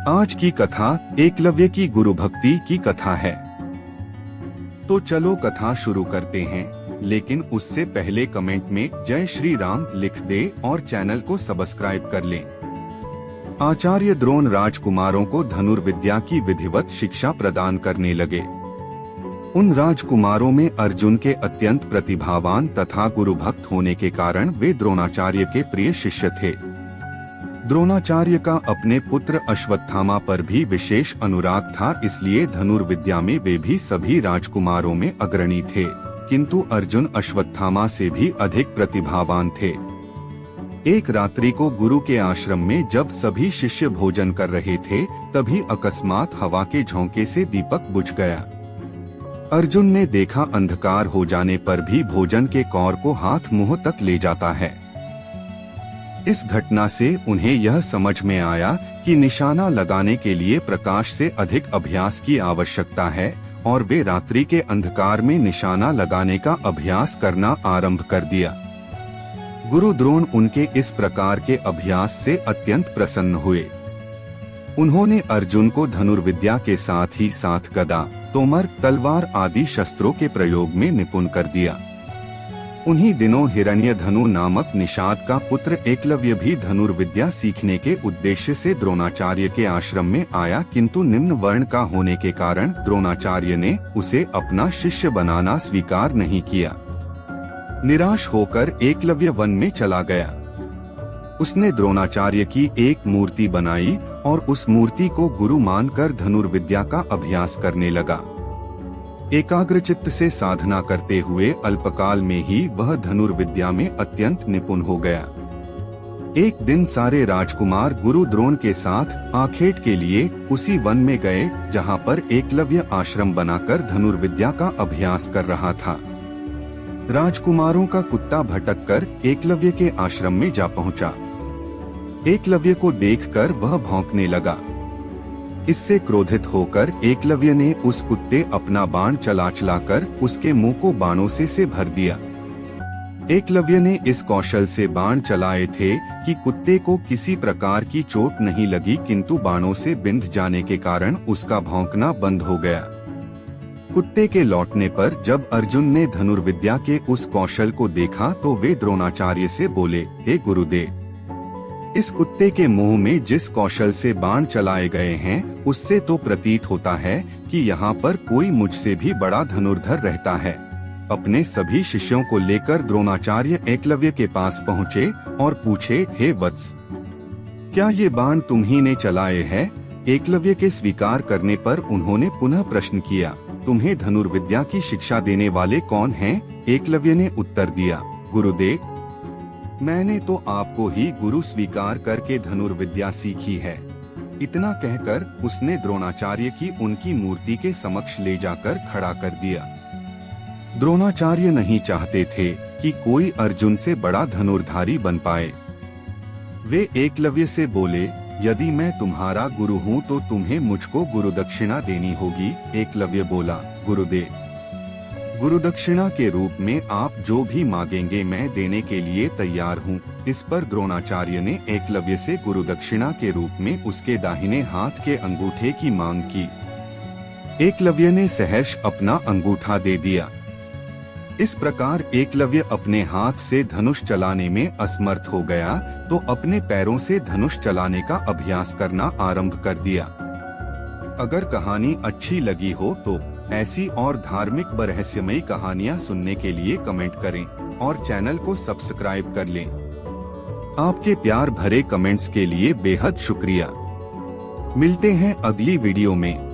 आज की कथा एकलव्य की गुरु भक्ति की कथा है। तो चलो कथा शुरू करते हैं, लेकिन उससे पहले कमेंट में जय श्री राम लिख दे और चैनल को सब्सक्राइब कर लें। आचार्य द्रोण राजकुमारों को धनुर्विद्या की विधिवत शिक्षा प्रदान करने लगे। उन राजकुमारों में अर्जुन के अत्यंत प्रतिभावान तथा गुरुभक्त होने के कारण वे द्रोणाचार्य के प्रिय शिष्य थे। द्रोणाचार्य का अपने पुत्र अश्वत्थामा पर भी विशेष अनुराग था, इसलिए धनुर्विद्या में वे भी सभी राजकुमारों में अग्रणी थे, किंतु अर्जुन अश्वत्थामा से भी अधिक प्रतिभावान थे। एक रात्रि को गुरु के आश्रम में जब सभी शिष्य भोजन कर रहे थे, तभी अकस्मात हवा के झोंके से दीपक बुझ गया। अर्जुन ने देखा अंधकार हो जाने पर भी भोजन के कौर को हाथ मुंह तक ले जाता है। इस घटना से उन्हें यह समझ में आया कि निशाना लगाने के लिए प्रकाश से अधिक अभ्यास की आवश्यकता है, और वे रात्रि के अंधकार में निशाना लगाने का अभ्यास करना आरंभ कर दिया। गुरु द्रोण उनके इस प्रकार के अभ्यास से अत्यंत प्रसन्न हुए। उन्होंने अर्जुन को धनुर्विद्या के साथ ही साथ गदा, तोमर, तलवार आदि शस्त्रों के प्रयोग में निपुण कर दिया। उन्हीं दिनों हिरण्यधनु नामक निषाद का पुत्र एकलव्य भी धनुर्विद्या सीखने के उद्देश्य से द्रोणाचार्य के आश्रम में आया, किंतु निम्न वर्ण का होने के कारण द्रोणाचार्य ने उसे अपना शिष्य बनाना स्वीकार नहीं किया। निराश होकर एकलव्य वन में चला गया। उसने द्रोणाचार्य की एक मूर्ति बनाई और उस मूर्ति को गुरु मानकर धनुर्विद्या का अभ्यास करने लगा। एकाग्रचित्त से साधना करते हुए अल्पकाल में ही वह धनुर्विद्या में अत्यंत निपुण हो गया। एक दिन सारे राजकुमार गुरु द्रोण के साथ आखेट के लिए उसी वन में गए, जहां पर एकलव्य आश्रम बनाकर धनुर्विद्या का अभ्यास कर रहा था। राजकुमारों का कुत्ता भटककर एकलव्य के आश्रम में जा पहुंचा। एकलव्य को देखकर वह भौंकने लगा। इससे क्रोधित होकर एकलव्य ने उस कुत्ते अपना बाण चलाकर उसके मुंह को बाणों से भर दिया। एकलव्य ने इस कौशल से बाण चलाए थे कि कुत्ते को किसी प्रकार की चोट नहीं लगी, किंतु बाणों से बिंध जाने के कारण उसका भौंकना बंद हो गया। कुत्ते के लौटने पर जब अर्जुन ने धनुर्विद्या के उस कौशल को देखा तो वे द्रोणाचार्य से बोले, हे गुरुदेव, इस कुत्ते के मुंह में जिस कौशल से बाण चलाए गए हैं, उससे तो प्रतीत होता है कि यहाँ पर कोई मुझसे भी बड़ा धनुर्धर रहता है। अपने सभी शिष्यों को लेकर द्रोणाचार्य एकलव्य के पास पहुँचे और पूछे, हे वत्स, क्या ये बाण तुम ही ने चलाए हैं? एकलव्य के स्वीकार करने पर उन्होंने पुनः प्रश्न किया, तुम्हें धनुर्विद्या की शिक्षा देने वाले कौन हैं? एकलव्य ने उत्तर दिया, गुरुदेव, मैंने तो आपको ही गुरु स्वीकार करके धनुर्विद्या सीखी है। इतना कहकर उसने द्रोणाचार्य की उनकी मूर्ति के समक्ष ले जाकर खड़ा कर दिया। द्रोणाचार्य नहीं चाहते थे कि कोई अर्जुन से बड़ा धनुर्धारी बन पाए। वे एकलव्य से बोले, यदि मैं तुम्हारा गुरु हूँ तो तुम्हें मुझको गुरुदक्षिणा देनी होगी। एकलव्य बोला, गुरुदेव, गुरुदक्षिणा के रूप में आप जो भी मांगेंगे मैं देने के लिए तैयार हूँ। इस पर द्रोणाचार्य ने एकलव्य से गुरुदक्षिणा के रूप में उसके दाहिने हाथ के अंगूठे की मांग की। एकलव्य ने सहर्ष अपना अंगूठा दे दिया। इस प्रकार एकलव्य अपने हाथ से धनुष चलाने में असमर्थ हो गया, तो अपने पैरों से धनुष चलाने का अभ्यास करना आरंभ कर दिया। अगर कहानी अच्छी लगी हो तो ऐसी और धार्मिक व रहस्यमयी कहानियाँ सुनने के लिए कमेंट करें और चैनल को सब्सक्राइब कर लें। आपके प्यार भरे कमेंट्स के लिए बेहद शुक्रिया। मिलते हैं अगली वीडियो में।